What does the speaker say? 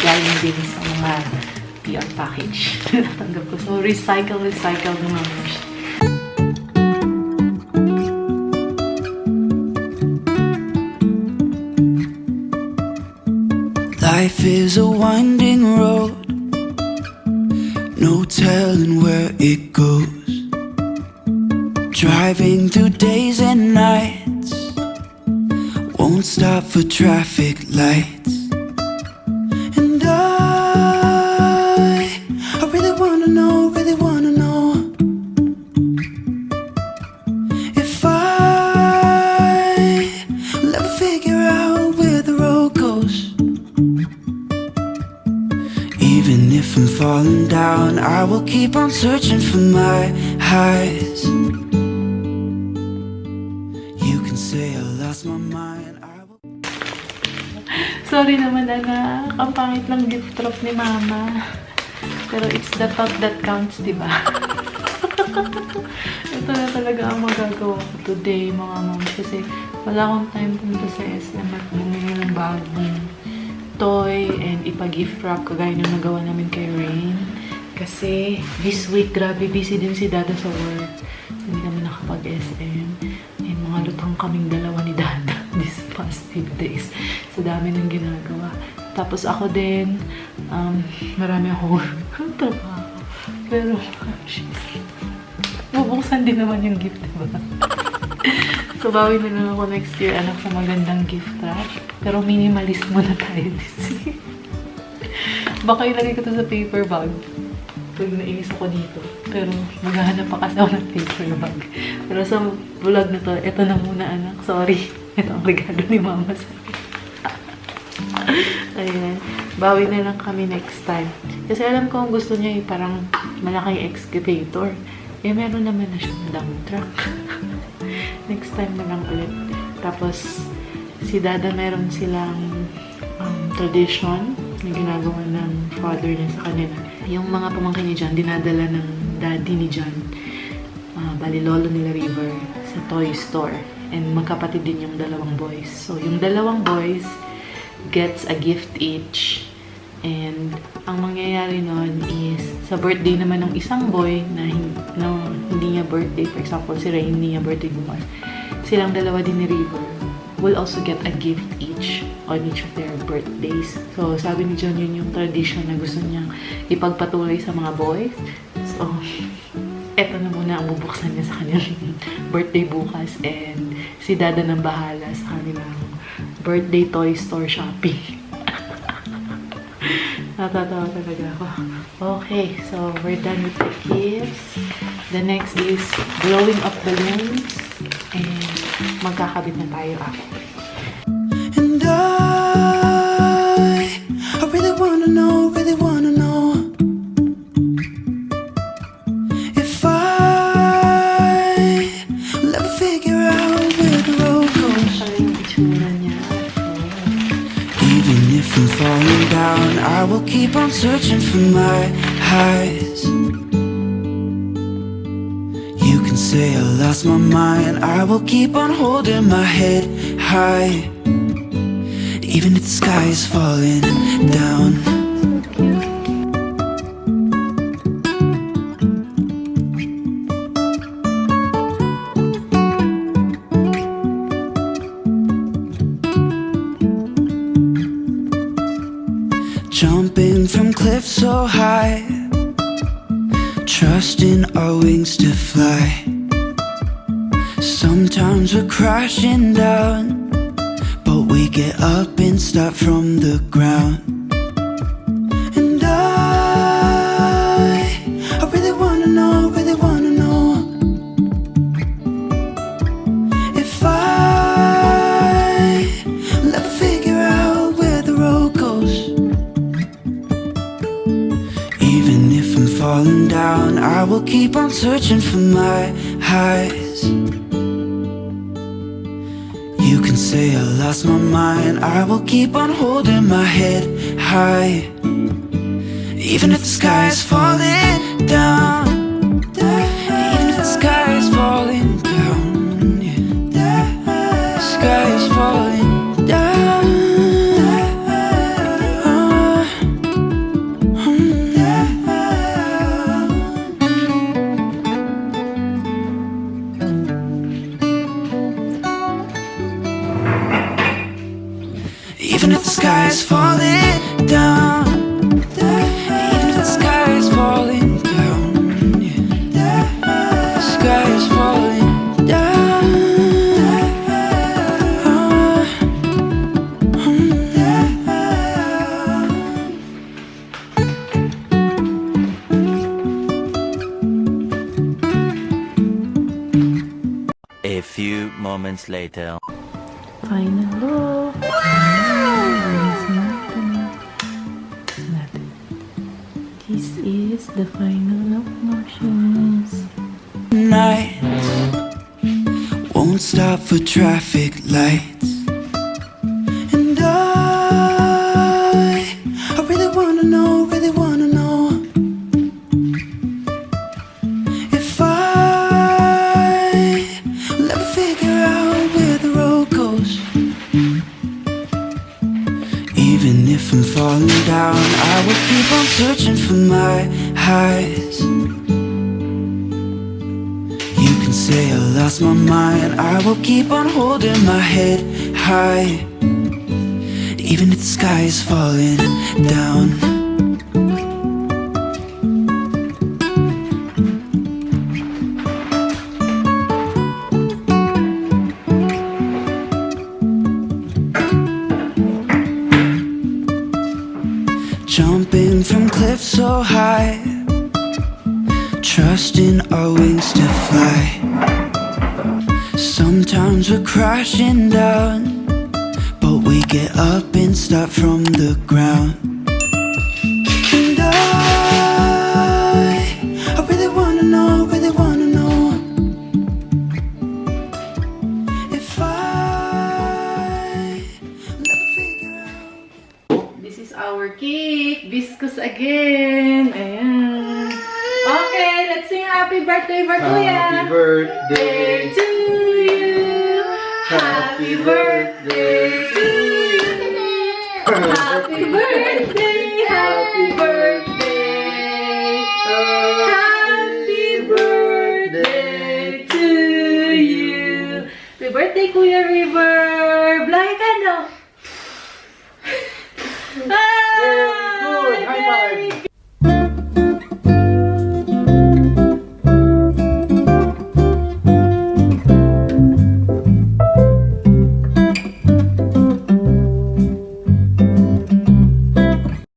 galing din sa mga PR package na natanggap ko. So, recycle naman po siya. Life is a winding road, no telling where it goes. Driving through days and nights, won't stop for traffic lights. And I really wanna know if I'll ever figure out where the road goes. Even if I'm falling down, I will keep on searching for my highs. You can say I lost my mind. Sorry naman, anak. Ang pangit lang gift wrap ni Mama. Pero it's the thought that counts, diba? Ito na talaga ang magagawa ko today, mga moms. Kasi wala akong time punta sa SM at bumili ng bagong toy and ipag-gift wrap kagaya ng nagawa namin kay Rain. Kasi this week, grabe busy din si Dada sa work. Hindi kami nakapag-SM. And mga lutang kaming dalawa ni Dada this past few days. So, dami nang ginagawa. Tapos ako din, marami akong trabaho. Pero, bubuksan din naman yung gift, diba? So, bawi na lang ako next year, anak, sa magandang gift wrap. Pero minimalist muna tayo this year. Baka ilagay ko to sa paper bag. Pag nainis ako dito. Pero maghahanap pa kasi ako ng paper bag. Pero sa vlog na to, ito na muna, anak. Sorry. Ito ang regalo ni Mama sa akin. Ayan. Bawi na lang kami next time. Kasi alam ko ang gusto niya yung parang malaking excavator. Eh, meron naman na siyang dump truck. Next time na lang ulit. Tapos, si Dada meron silang tradition na ginagawa ng father niya sa kanila. Yung mga pamangkin ni John, dinadala ng daddy ni John, bali lolo nila River, sa toy store. And magkapatid din yung dalawang boys. So, yung dalawang boys gets a gift each. And ang mangyayari nun is, sa birthday naman ng isang boy na hindi niya birthday, for example, si Ray, hindi niya birthday bukas, silang dalawa din ni River will also get a gift each on each of their birthdays. So, sabi ni John, yun yung tradition na gusto niyang ipagpatuloy sa mga boys. So, eto na muna ang bubuksan niya sa kanilang birthday bukas, and si Dada nang bahala sa kanilang birthday toy store shopping. Natatawa talaga ako. Okay, so we're done with the gifts. The next is blowing up balloons, and magkakabit na tayo after. And I really wanna know if I'll ever figure out where the road goes. Yung itsura niya. Even if I'm falling down, I will keep on searching for my highs. You can say I lost my mind, I will keep on holding my head high. Even if the sky is falling down. Jumping from cliffs so high, trusting our wings to fly. Sometimes we're crashing down, but we get up and start from the ground. And I really wanna know if I'll ever figure out where the road goes. Even if I'm falling down, I will keep on searching for my highs. You can say I lost my mind, I will keep on holding my head high. Even if the sky is falling down, even if the sky is falling down, yeah. The sky is falling down. moments later. Final look. This is the final look, Momshies. Nights won't stop for traffic lights, and I really wanna know if I will ever figure out where the road goes. Even if I'm falling down, I will keep on searching for my highs. You can say I lost my mind, I will keep on holding my head high, even if the sky is falling down. Jumping from cliffs so high, trusting our wings to fly. Sometimes we're crashing down, but we get up and start from the ground. And I really wanna know if I will never figure out. This is our cake. Viscous again. Ayan. Okay, let's sing happy birthday for Kuya. Happy birthday to you. Happy birthday to you. Happy birthday. Happy birthday. Happy birthday to you. Happy birthday, Kuya River. Blay ka no? Very good. High five.